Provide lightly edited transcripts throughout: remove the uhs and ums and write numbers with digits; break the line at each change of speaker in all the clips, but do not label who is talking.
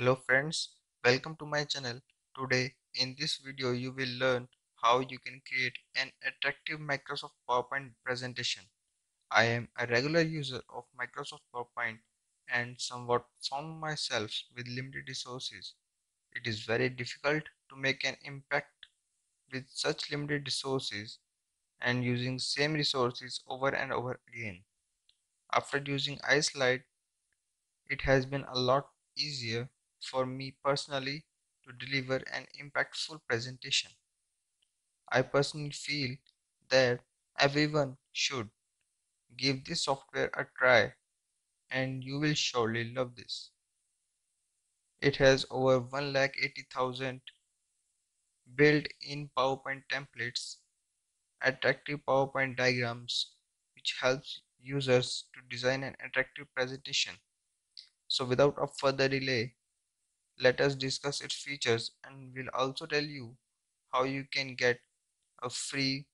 Hello friends, welcome to my channel. Today in this video you will learn how you can create an attractive Microsoft PowerPoint presentation. I am a regular user of Microsoft PowerPoint and somewhat found myself with limited resources. It is very difficult to make an impact with such limited resources and using same resources over and over again. After using Islide, it has been a lot easier for me personally to deliver an impactful presentation. I personally feel that everyone should give this software a try and you will surely love this. It has over 1,80,000 built-in PowerPoint templates, attractive PowerPoint diagrams, which helps users to design an attractive presentation. So without a further delay, let us discuss its features and we'll also tell you how you can get a free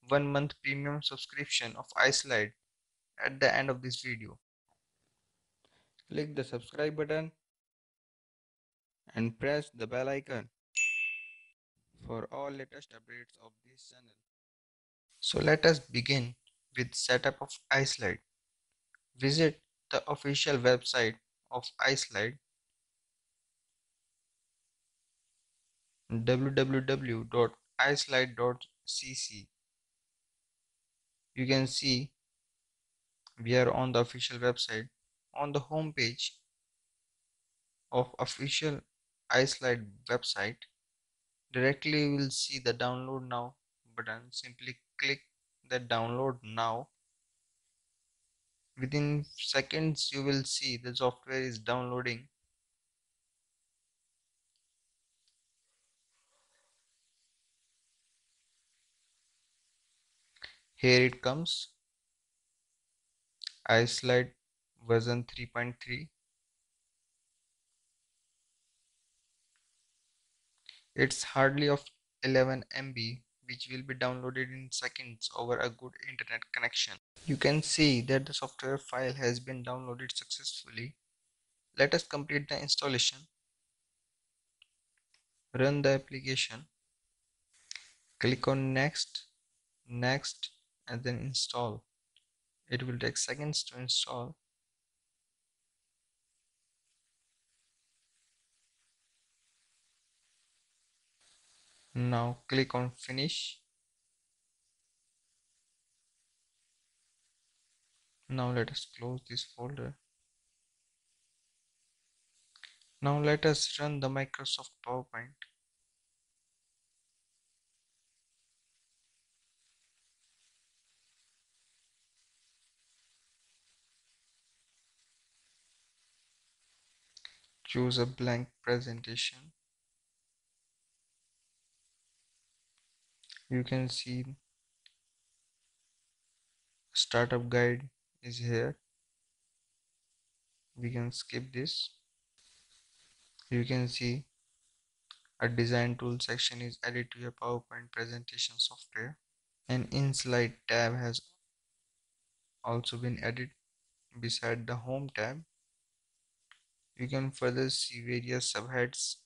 1 month premium subscription of Islide at the end of this video. Click the subscribe button and press the bell icon for all latest updates of this channel. So let us begin with setup of Islide. Visit the official website of Islide www.islide.cc. You can see we are on the official website. On the home page of official Islide website, directly you will see the download now button. Simply click the download now. Within seconds you will see the software is downloading. Here it comes, Islide version 3.3. It's hardly of 11 MB, which will be downloaded in seconds over a good internet connection. You can see that the software file has been downloaded successfully. Let us complete the installation. Run the application. Click on next, next, and then install. It will take seconds to install. Now click on finish. Now let us close this folder. Now let us run the Microsoft PowerPoint. Choose a blank presentation. You can see startup guide is here. We can skip this. You can see a design tool section is added to your PowerPoint presentation software. An Inslide tab has also been added beside the home tab. You can further see various subheads.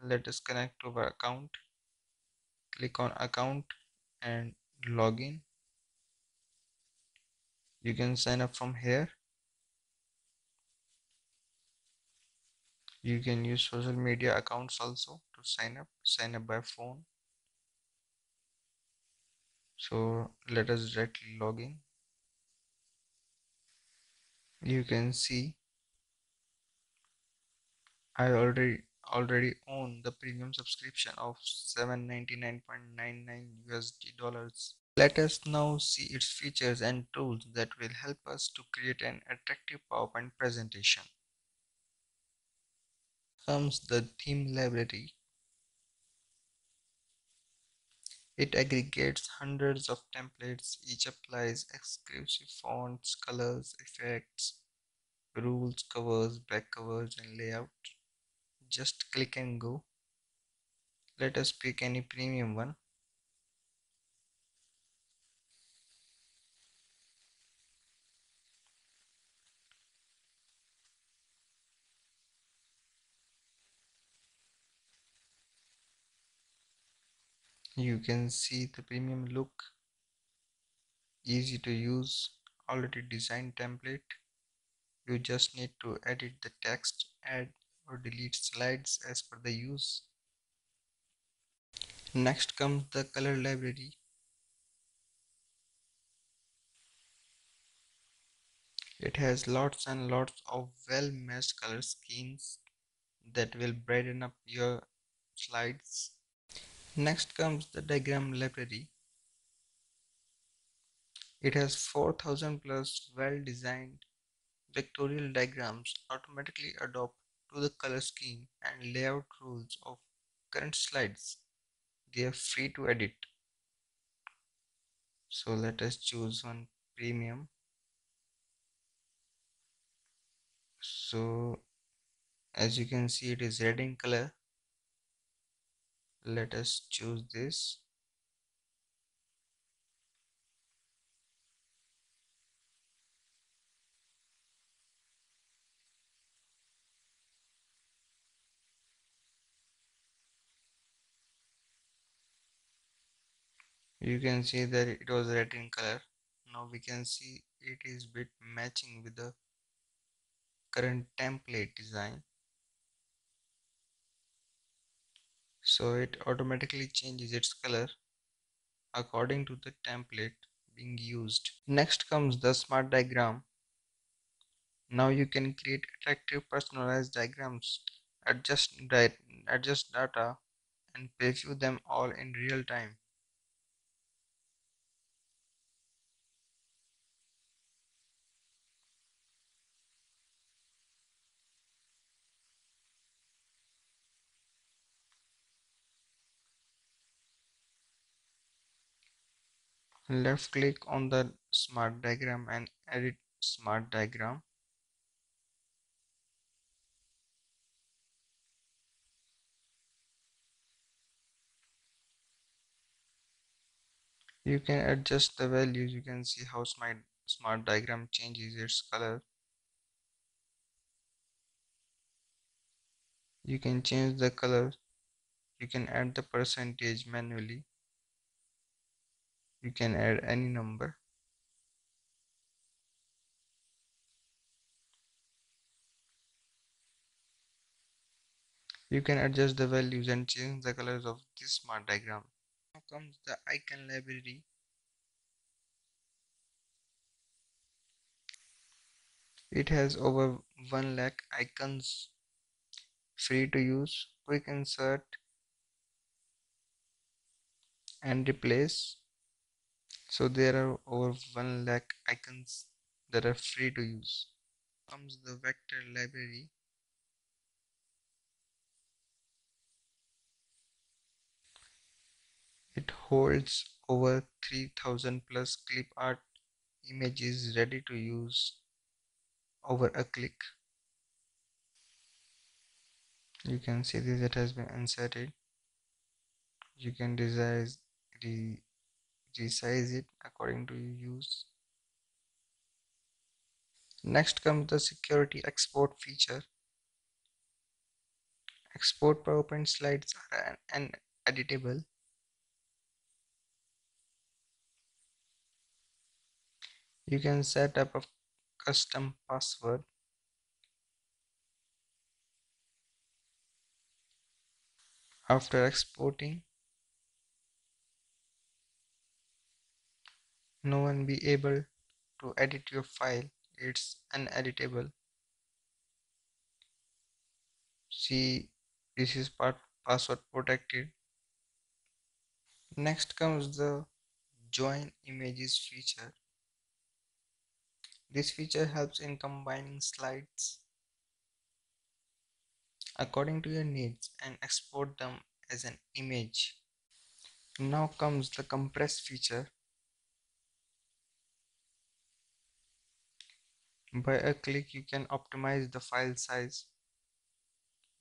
Let us connect to our account. Click on account and login. You can sign up from here. You can use social media accounts also to sign up by phone. So let us directly log in. You can see I already own the premium subscription of $799.99 USD. Let us now see its features and tools that will help us to create an attractive PowerPoint presentation. Comes the theme library. It aggregates hundreds of templates. Each applies exclusive fonts, colors, effects, rules, covers, back covers, and layout. Just click and go. Let us pick any premium one. You can see the premium look, easy to use, already designed template. You just need to edit the text, add or delete slides as per the use. Next comes the color library. It has lots and lots of well matched color schemes that will brighten up your slides. Next comes the diagram library. It has 4000 plus well designed vectorial diagrams automatically adapt to the color scheme and layout rules of current slides. They are free to edit. So let us choose one premium. So as you can see, it is red in color. Let us choose this. You can see that it was red in color. Now we can see it is bit matching with the current template design. So it automatically changes its color according to the template being used. Next comes the smart diagram. Now you can create attractive personalized diagrams, adjust data and preview them all in real time. Left click on the smart diagram and edit smart diagram. You can adjust the values. You can see how smart diagram changes its color. You can change the color. You can add the percentage manually. You can add any number. You can adjust the values and change the colors of this smart diagram. Now comes the icon library. It has over 1 lakh icons, free to use, quick insert and replace. So there are over 1 lakh icons that are free to use. Comes the vector library. It holds over 3000 plus clip art images ready to use over a click. You can see this, it has been inserted. You can resize it according to your use. Next comes the security export feature. Export PowerPoint slides are editable. You can set up a custom password. After exporting, no one be able to edit your file. It's uneditable. See, this is password protected. Next comes the join images feature. This feature helps in combining slides according to your needs and export them as an image. Now comes the compress feature. By a click you can optimize the file size.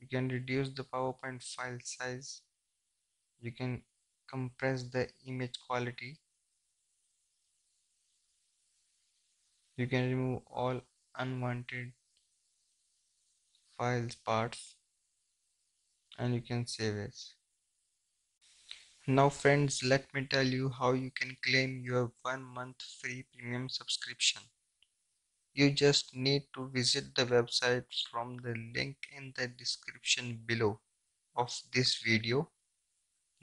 You can reduce the PowerPoint file size. You can compress the image quality. You can remove all unwanted files parts and you can save it. Now friends, let me tell you how you can claim your 1 month free premium subscription. You just need to visit the website from the link in the description below of this video.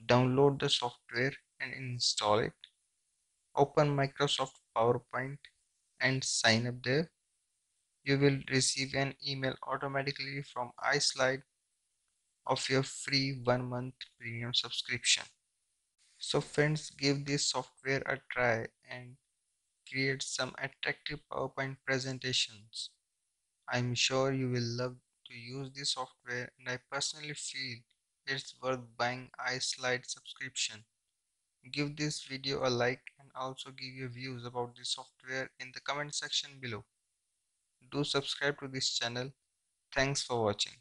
Download the software and install it. Open Microsoft PowerPoint and sign up there. You will receive an email automatically from Islide of your free 1 month premium subscription. So friends, give this software a try and create some attractive PowerPoint presentations. I'm sure you will love to use this software, and I personally feel it's worth buying Islide subscription. Give this video a like and also give your views about this software in the comment section below. Do subscribe to this channel. Thanks for watching.